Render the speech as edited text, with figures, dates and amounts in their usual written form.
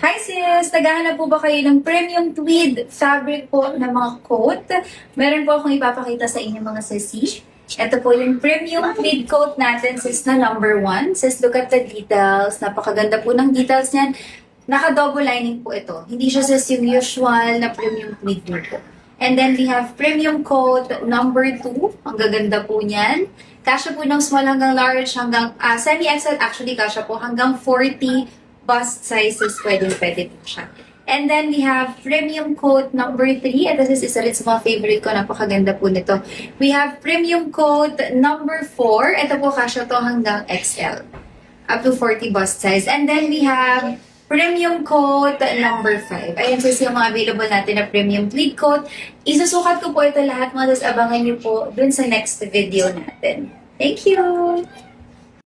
Hi sis! Naghahanap po ba kayo ng premium tweed fabric po na mga coat? Meron po akong ipapakita sa inyo mga sisi. Ito po yung premium tweed coat natin sis na number 1. Sis, look at the details. Napakaganda po ng details niyan. Naka-double lining po ito. Hindi siya sis yung usual na premium tweed po. And then we have premium coat number 2. Ang gaganda po niyan. Kasya po ng small hanggang large hanggang semi-XL actually kasya po hanggang 40 bust sizes, pwede po siya. And then we have premium coat number 3. Ito is isa rin sa mga favorite ko. Napakaganda po nito. We have premium coat number 4. Ito po kasya to hanggang XL. Up to 40 bust size. And then we have premium coat number 5. Ayan sis yung mga available natin na premium tweed coat. Isusukat ko po ito lahat mga sis. Abangan niyo po dun sa next video natin. Thank you!